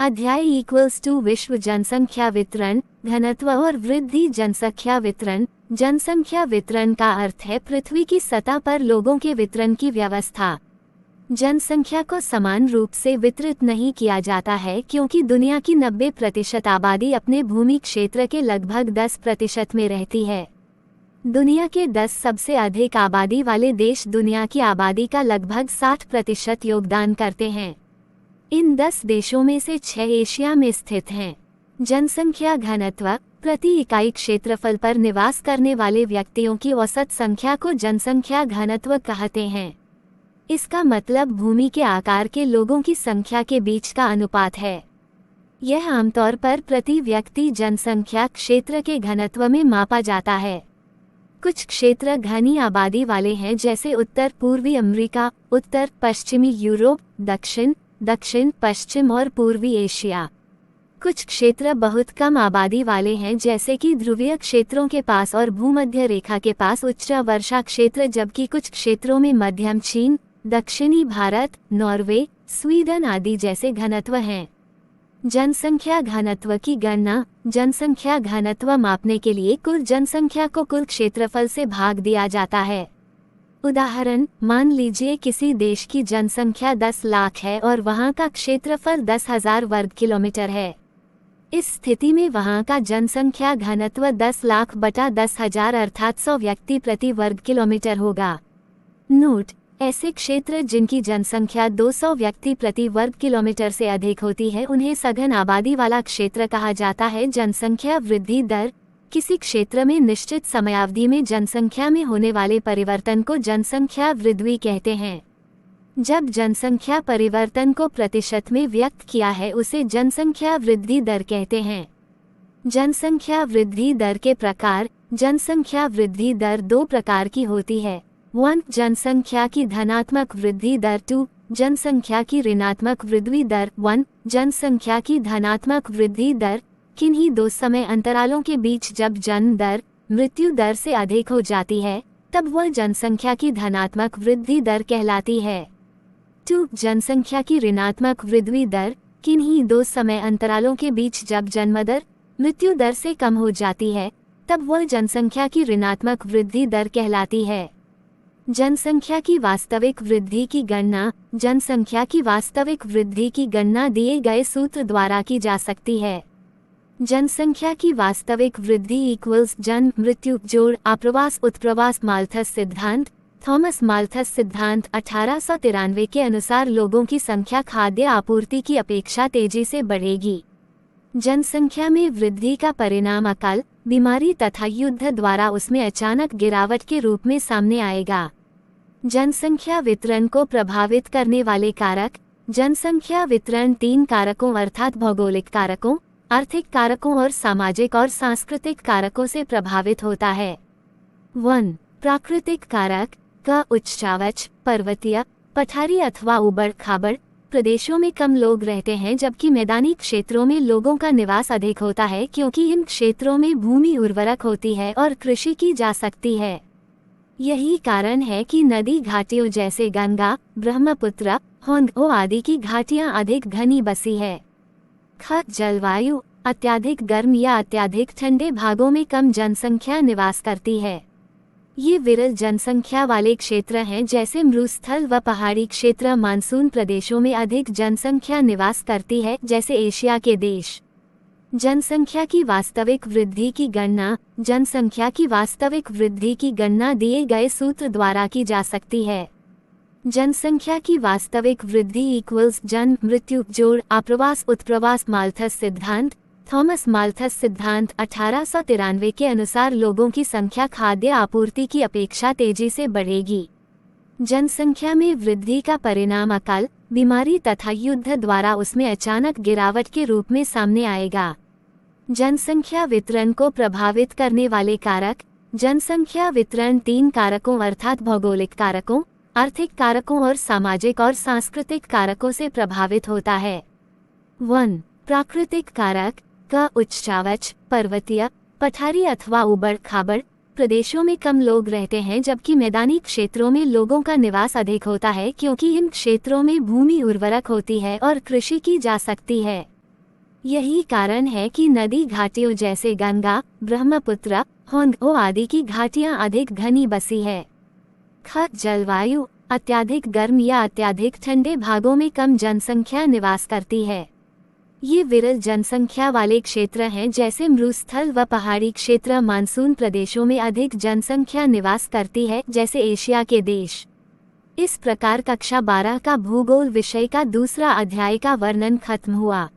अध्याय equals to विश्व जनसंख्या वितरण, घनत्व और वृद्धि। जनसंख्या वितरण। जनसंख्या वितरण का अर्थ है पृथ्वी की सतह पर लोगों के वितरण की व्यवस्था। जनसंख्या को समान रूप से वितरित नहीं किया जाता है क्योंकि दुनिया की 90% आबादी अपने भूमि क्षेत्र के लगभग 10% में रहती है। दुनिया के 10 सबसे अधिक आबादी वाले देश दुनिया की आबादी का लगभग 60% योगदान करते हैं। इन 10 देशों में से 6 एशिया में स्थित हैं। जनसंख्या घनत्व। प्रति इकाई क्षेत्रफल पर निवास करने वाले व्यक्तियों की औसत संख्या को जनसंख्या घनत्व कहते हैं। इसका मतलब भूमि के आकार के लोगों की संख्या के बीच का अनुपात है। यह आमतौर पर प्रति व्यक्ति जनसंख्या क्षेत्र के घनत्व में मापा जाता है। कुछ क्षेत्र घनी आबादी वाले हैं जैसे उत्तर पूर्वी अमेरिका, उत्तर पश्चिमी यूरोप, दक्षिण पश्चिम और पूर्वी एशिया। कुछ क्षेत्र बहुत कम आबादी वाले हैं जैसे कि ध्रुवीय क्षेत्रों के पास और भूमध्य रेखा के पास उच्च वर्षा क्षेत्र, जबकि कुछ क्षेत्रों में मध्यम चीन, दक्षिणी भारत, नॉर्वे, स्वीडन आदि जैसे घनत्व हैं। जनसंख्या घनत्व की गणना। जनसंख्या घनत्व मापने के लिए कुल जनसंख्या को कुल क्षेत्रफल से भाग दिया जाता है। उदाहरण, मान लीजिए किसी देश की जनसंख्या 10 लाख है और वहां का क्षेत्रफल 10,000 वर्ग किलोमीटर है। इस स्थिति में वहां का जनसंख्या घनत्व 10 लाख बटा 10,000 अर्थात 100 व्यक्ति प्रति वर्ग किलोमीटर होगा। नोट: ऐसे क्षेत्र जिनकी जनसंख्या 200 व्यक्ति प्रति वर्ग किलोमीटर से अधिक होती है उन्हें सघन आबादी वाला क्षेत्र कहा जाता है। जनसंख्या वृद्धि दर। किसी क्षेत्र में निश्चित समयावधि में जनसंख्या में होने वाले परिवर्तन को जनसंख्या वृद्धि कहते हैं। जब जनसंख्या परिवर्तन को प्रतिशत में व्यक्त किया है उसे जनसंख्या वृद्धि दर कहते हैं। जनसंख्या वृद्धि दर के प्रकार। जनसंख्या वृद्धि दर 2 प्रकार की होती है। 1. जनसंख्या की धनात्मक वृद्धि दर। 2. जनसंख्या की ऋणात्मक वृद्धि दर। 1. जनसंख्या की धनात्मक वृद्धि दर किन्हीं 2 समय अंतरालों के बीच जब जन्म दर मृत्यु दर से अधिक हो जाती है तब वह जनसंख्या की धनात्मक वृद्धि दर कहलाती है। 2. जनसंख्या की ऋणात्मक वृद्धि दर किन्हीं 2 समय अंतरालों के बीच जब जन्म दर मृत्यु दर से कम हो जाती है तब वह जनसंख्या की ऋणात्मक वृद्धि दर कहलाती है। जनसंख्या की वास्तविक वृद्धि की गणना। जनसंख्या की वास्तविक वृद्धि की गणना दिए गए सूत्र द्वारा की जा सकती है। जनसंख्या की वास्तविक वृद्धि इक्वल्स जन्म मृत्यु जोड़ आप्रवास उत्प्रवास माल्थस सिद्धांत। थॉमस माल्थस सिद्धांत 1893 के अनुसार लोगों की संख्या खाद्य आपूर्ति की अपेक्षा तेजी से बढ़ेगी। जनसंख्या में वृद्धि का परिणाम अकाल, बीमारी तथा युद्ध द्वारा उसमें अचानक गिरावट के रूप में सामने आएगा। जनसंख्या वितरण को प्रभावित करने वाले कारक। जनसंख्या वितरण 3 कारकों अर्थात भौगोलिक कारकों, आर्थिक कारकों और सामाजिक और सांस्कृतिक कारकों से प्रभावित होता है। 1. प्राकृतिक कारक। क उच्चावच, पर्वतीय, पठारी अथवा उबड़ खाबड़ प्रदेशों में कम लोग रहते हैं जबकि मैदानी क्षेत्रों में लोगों का निवास अधिक होता है क्योंकि इन क्षेत्रों में भूमि उर्वरक होती है और कृषि की जा सकती है। यही कारण है कि नदी घाटियों जैसे गंगा, ब्रह्मपुत्र, होंगो आदि की घाटियां अधिक घनी बसी है। ख जलवायु। अत्यधिक गर्म या अत्यधिक ठंडे भागों में कम जनसंख्या निवास करती है। ये विरल जनसंख्या वाले क्षेत्र हैं जैसे मरुस्थल व पहाड़ी क्षेत्र। मानसून प्रदेशों में अधिक जनसंख्या निवास करती है जैसे एशिया के देश। जनसंख्या की वास्तविक वृद्धि की गणना। जनसंख्या की वास्तविक वृद्धि की गणना दिए गए सूत्र द्वारा की जा सकती है। जनसंख्या की वास्तविक वृद्धि इक्वल्स जन्म मृत्यु जोड़ आप्रवास उत्प्रवास माल्थस सिद्धांत। थॉमस माल्थस सिद्धांत 1893 के अनुसार लोगों की संख्या खाद्य आपूर्ति की अपेक्षा तेजी से बढ़ेगी। जनसंख्या में वृद्धि का परिणाम अकाल, बीमारी तथा युद्ध द्वारा उसमें अचानक गिरावट के रूप में सामने आएगा। जनसंख्या वितरण को प्रभावित करने वाले कारक। जनसंख्या वितरण 3 कारकों अर्थात भौगोलिक कारकों, आर्थिक कारकों और सामाजिक और सांस्कृतिक कारकों से प्रभावित होता है। 1. प्राकृतिक कारक। क उच्चावच, पर्वतीय, पठारी अथवा उबड़ खाबड़ प्रदेशों में कम लोग रहते हैं जबकि मैदानी क्षेत्रों में लोगों का निवास अधिक होता है क्योंकि इन क्षेत्रों में भूमि उर्वरक होती है और कृषि की जा सकती है। यही कारण है कि नदी घाटियों जैसे गंगा, ब्रह्मपुत्र, होंगो आदि की घाटियां अधिक घनी बसी है। जलवायु अत्यधिक गर्म या अत्यधिक ठंडे भागों में कम जनसंख्या निवास करती है। ये विरल जनसंख्या वाले क्षेत्र हैं जैसे मरुस्थल व पहाड़ी क्षेत्र। मानसून प्रदेशों में अधिक जनसंख्या निवास करती है जैसे एशिया के देश। इस प्रकार कक्षा 12 का भूगोल विषय का दूसरा अध्याय का वर्णन खत्म हुआ।